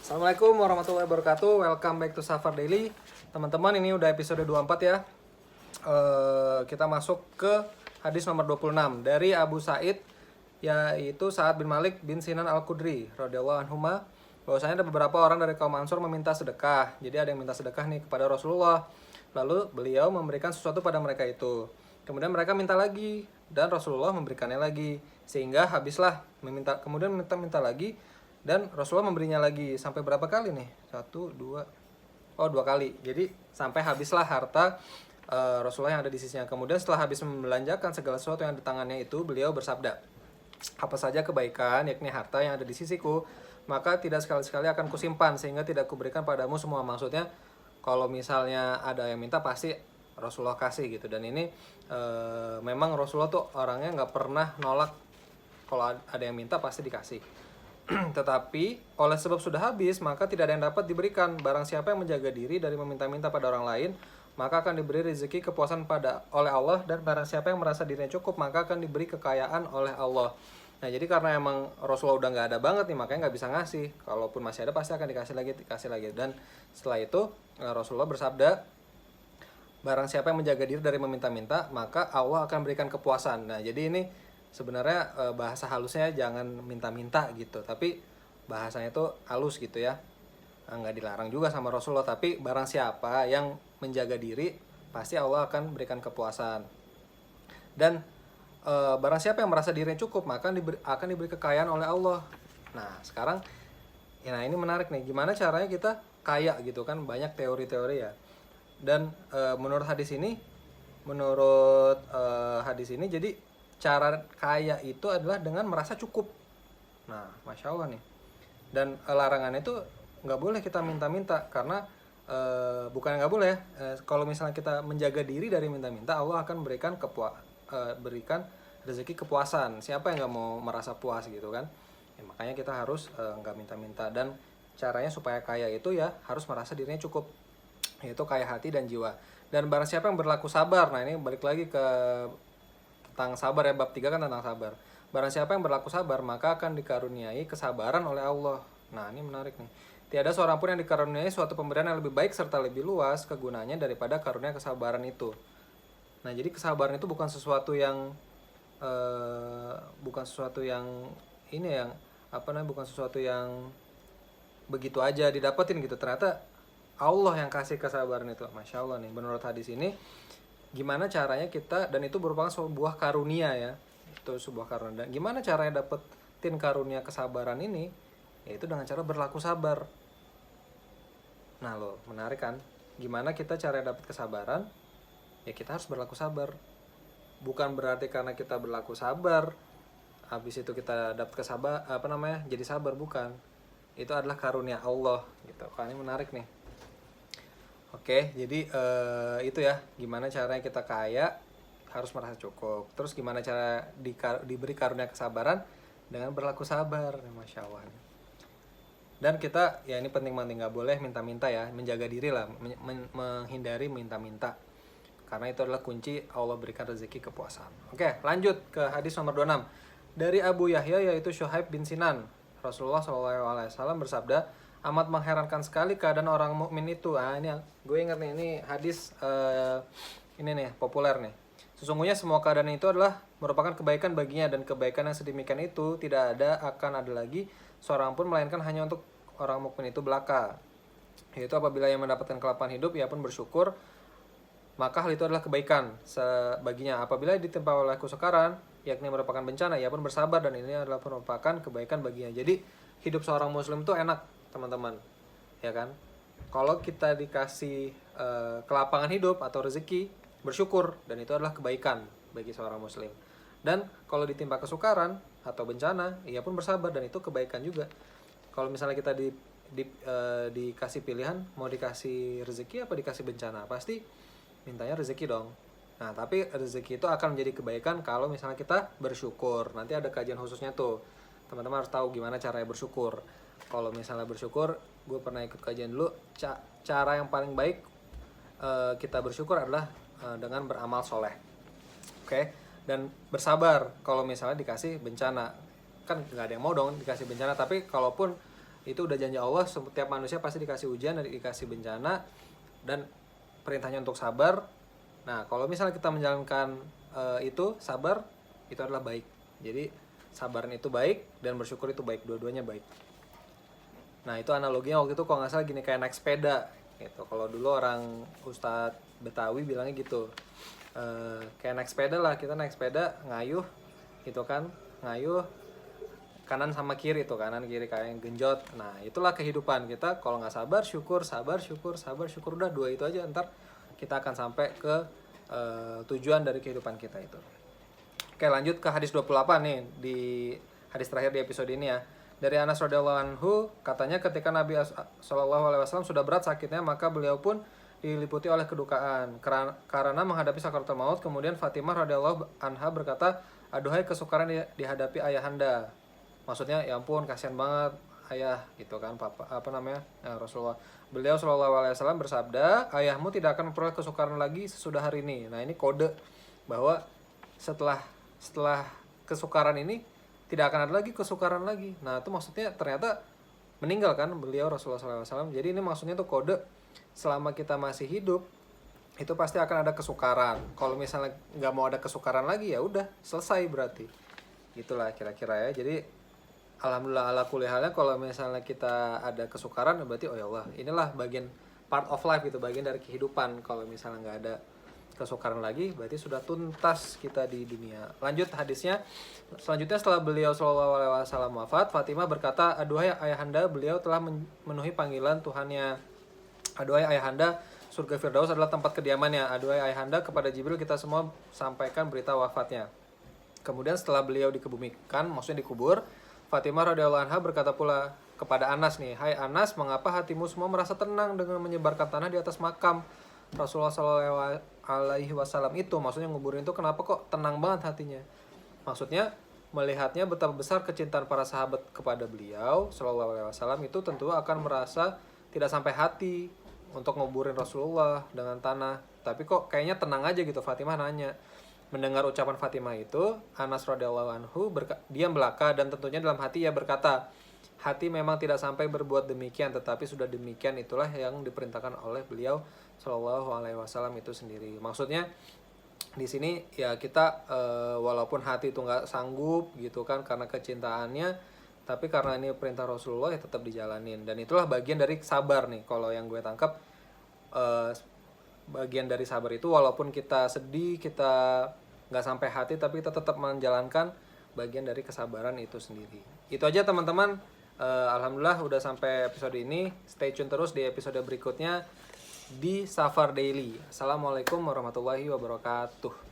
Assalamualaikum warahmatullahi wabarakatuh. Welcome back to Safar Daily. Teman-teman, ini udah episode 24 ya. Kita masuk ke hadis nomor 26 dari Abu Sa'id, yaitu Sa'ad bin Malik bin Sinan Al-Khudri radhiyallahu anhuma, bahwasanya ada beberapa orang dari kaum Ansor meminta sedekah. Jadi ada yang minta sedekah nih kepada Rasulullah. Lalu beliau memberikan sesuatu pada mereka itu. Kemudian mereka minta lagi dan Rasulullah memberikannya lagi, sehingga habislah kemudian minta lagi dan Rasulullah memberinya lagi. Sampai berapa kali nih? 2 kali. Jadi sampai habislah harta Rasulullah yang ada di sisinya. Kemudian setelah habis membelanjakan segala sesuatu yang di tangannya itu, beliau bersabda, apa saja kebaikan, yakni harta yang ada di sisiku, maka tidak sekali-sekali akan kusimpan sehingga tidak kuberikan padamu semua. Maksudnya kalau misalnya ada yang minta pasti Rasulullah kasih gitu. Dan ini memang Rasulullah tuh orangnya nggak pernah nolak. Kalau ada yang minta pasti dikasih. Tetapi oleh sebab sudah habis, maka tidak ada yang dapat diberikan. Barang siapa yang menjaga diri dari meminta-minta pada orang lain, maka akan diberi rezeki kepuasan oleh Allah. Dan barang siapa yang merasa dirinya cukup, maka akan diberi kekayaan oleh Allah. Nah, jadi karena emang Rasulullah udah nggak ada banget nih, makanya nggak bisa ngasih. Kalaupun masih ada pasti akan dikasih lagi. Dan setelah itu Rasulullah bersabda, barang siapa yang menjaga diri dari meminta-minta, maka Allah akan berikan kepuasan. Nah, jadi ini sebenarnya bahasa halusnya jangan minta-minta gitu, tapi bahasanya itu halus gitu ya. Nggak dilarang juga sama Rasulullah, tapi barang siapa yang menjaga diri, pasti Allah akan berikan kepuasan. Dan barang siapa yang merasa dirinya cukup, maka akan diberi kekayaan oleh Allah. Nah, sekarang nah ini menarik nih, gimana caranya kita kaya gitu kan. Banyak teori-teori ya. Dan menurut hadis ini jadi cara kaya itu adalah dengan merasa cukup. Nah, Masya Allah nih. Dan larangannya itu nggak boleh kita minta-minta, karena bukan nggak boleh ya. Kalau misalnya kita menjaga diri dari minta-minta, Allah akan berikan berikan rezeki kepuasan. Siapa yang nggak mau merasa puas gitu kan? Ya, makanya kita harus nggak minta-minta. Dan caranya supaya kaya itu ya harus merasa dirinya cukup, yaitu kaya hati dan jiwa. Dan barang siapa yang berlaku sabar, nah ini balik lagi ke tentang sabar ya, bab 3 kan tentang sabar. Barang siapa yang berlaku sabar, maka akan dikaruniai kesabaran oleh Allah. Nah, ini menarik nih. Tiada seorang pun yang dikaruniai suatu pemberian yang lebih baik serta lebih luas kegunaannya daripada karunia kesabaran itu. Nah, jadi kesabaran itu bukan sesuatu yang bukan sesuatu yang begitu aja didapetin gitu. Ternyata Allah yang kasih kesabaran itu. Masya Allah nih, menurut hadis ini gimana caranya kita, dan itu merupakan sebuah karunia ya, itu sebuah karunia. Dan gimana caranya dapetin karunia kesabaran ini, yaitu dengan cara berlaku sabar. Nah lo, menarik kan, gimana kita caranya dapet kesabaran, ya kita harus berlaku sabar. Bukan berarti karena kita berlaku sabar habis itu kita dapet jadi sabar, bukan. Itu adalah karunia Allah gitu. Ini menarik nih. Oke, jadi itu ya, gimana caranya kita kaya, harus merasa cukup. Terus gimana cara diberi karunia kesabaran, dengan berlaku sabar. Masya Allah. Dan kita, ya ini penting-penting, nggak boleh minta-minta ya, menjaga diri lah, menghindari minta-minta. Karena itu adalah kunci Allah berikan rezeki kepuasan. Oke, lanjut ke hadis nomor 26. Dari Abu Yahya, yaitu Syuhaib bin Sinan, Rasulullah SAW bersabda, amat mengherankan sekali keadaan orang mukmin itu. Ini gue ingat nih, ini hadis ini nih populer nih. Sesungguhnya semua keadaan itu adalah merupakan kebaikan baginya, dan kebaikan yang sedemikian itu tidak akan ada lagi seorang pun melainkan hanya untuk orang mukmin itu belaka. Yaitu apabila yang mendapatkan kelapangan hidup, ia pun bersyukur, maka hal itu adalah kebaikan baginya. Apabila ditimpa oleh kesukaran, yakni merupakan bencana, ia pun bersabar, dan ini adalah merupakan kebaikan baginya. Jadi hidup seorang muslim itu enak, teman-teman, ya kan? Kalau kita dikasih kelapangan hidup atau rezeki, bersyukur, dan itu adalah kebaikan bagi seorang muslim. Dan kalau ditimpa kesukaran atau bencana, ia pun bersabar, dan itu kebaikan juga. Kalau misalnya kita dikasih pilihan, mau dikasih rezeki apa dikasih bencana, pasti mintanya rezeki dong. Nah, tapi rezeki itu akan menjadi kebaikan kalau misalnya kita bersyukur. Nanti ada kajian khususnya tuh, teman-teman harus tahu gimana caranya bersyukur. Kalau misalnya bersyukur, gue pernah ikut kajian dulu, cara yang paling baik kita bersyukur adalah dengan beramal soleh. Oke? Dan bersabar kalau misalnya dikasih bencana. Kan nggak ada yang mau dong dikasih bencana, tapi kalaupun itu udah janji Allah, setiap manusia pasti dikasih ujian dan dikasih bencana dan perintahnya untuk sabar. Nah kalau misalnya kita menjalankan itu sabar, itu adalah baik. Jadi sabaran itu baik dan bersyukur itu baik, dua-duanya baik. Nah itu analoginya waktu itu kalau nggak salah gini, kayak naik sepeda gitu. Kalau dulu orang Ustadz Betawi bilangnya gitu, kayak naik sepeda lah, kita naik sepeda ngayuh gitu kan, ngayuh kanan sama kiri tuh, kanan kiri kayak yang genjot. Nah itulah kehidupan kita, kalau nggak sabar syukur, sabar syukur, sabar syukur, udah dua itu aja, ntar kita akan sampai ke tujuan dari kehidupan kita itu. Oke, lanjut ke hadis 28 nih, di hadis terakhir di episode ini ya. Dari Anas radhiyallahu anhu, katanya ketika Nabi SAW sudah berat sakitnya, maka beliau pun diliputi oleh kedukaan karena menghadapi sakaratul maut. Kemudian Fatimah radhiyallahu anha berkata, aduhai kesukaran dihadapi ayahanda. Maksudnya ya ampun kasihan banget ayah gitu kan, papa Rasulullah. Beliau SAW bersabda, ayahmu tidak akan memperoleh kesukaran lagi sesudah hari ini. Nah ini kode bahwa setelah kesukaran ini tidak akan ada lagi kesukaran lagi. Nah itu maksudnya ternyata meninggal kan beliau Rasulullah SAW. Jadi ini maksudnya tuh kode, selama kita masih hidup itu pasti akan ada kesukaran. Kalau misalnya nggak mau ada kesukaran lagi ya udah selesai berarti. Itulah kira-kira ya. Jadi alhamdulillah ala kulli halnya, kalau misalnya kita ada kesukaran berarti oh ya Allah, inilah bagian part of life gitu, bagian dari kehidupan. Kalau misalnya nggak ada kesukaran lagi berarti sudah tuntas kita di dunia. Lanjut hadisnya. Selanjutnya setelah beliau SAW wafat, Fatimah berkata, aduhai ayahanda, beliau telah memenuhi panggilan Tuhannya. Aduhai ayahanda, surga Firdaus adalah tempat kediamannya. Aduhai ayahanda, kepada Jibril kita semua sampaikan berita wafatnya. Kemudian setelah beliau dikebumikan, maksudnya dikubur, Fatimah radhiyallahu anha berkata pula kepada Anas nih, hai Anas, mengapa hatimu semua merasa tenang dengan menyebarkan tanah di atas makam Rasulullah SAW itu? Maksudnya nguburin itu kenapa kok tenang banget hatinya? Maksudnya melihatnya betapa besar kecintaan para sahabat kepada beliau SAW, itu tentu akan merasa tidak sampai hati untuk nguburin Rasulullah dengan tanah. Tapi kok kayaknya tenang aja gitu. Fatimah nanya. Mendengar ucapan Fatimah itu, Anas radhiyallahu anhu diam belaka, dan tentunya dalam hati ia berkata, hati memang tidak sampai berbuat demikian, tetapi sudah demikian itulah yang diperintahkan oleh beliau Shallallahu Alaihi Wasallam itu sendiri. Maksudnya di sini ya kita walaupun hati itu nggak sanggup gitu kan karena kecintaannya, tapi karena ini perintah Rasulullah ya tetap dijalanin. Dan itulah bagian dari sabar nih. Kalau yang gue tangkap, bagian dari sabar itu walaupun kita sedih, kita nggak sampai hati, tapi kita tetap menjalankan bagian dari kesabaran itu sendiri. Itu aja teman-teman. Alhamdulillah udah sampai episode ini. Stay tune terus di episode berikutnya di Safar Daily. Assalamualaikum warahmatullahi wabarakatuh.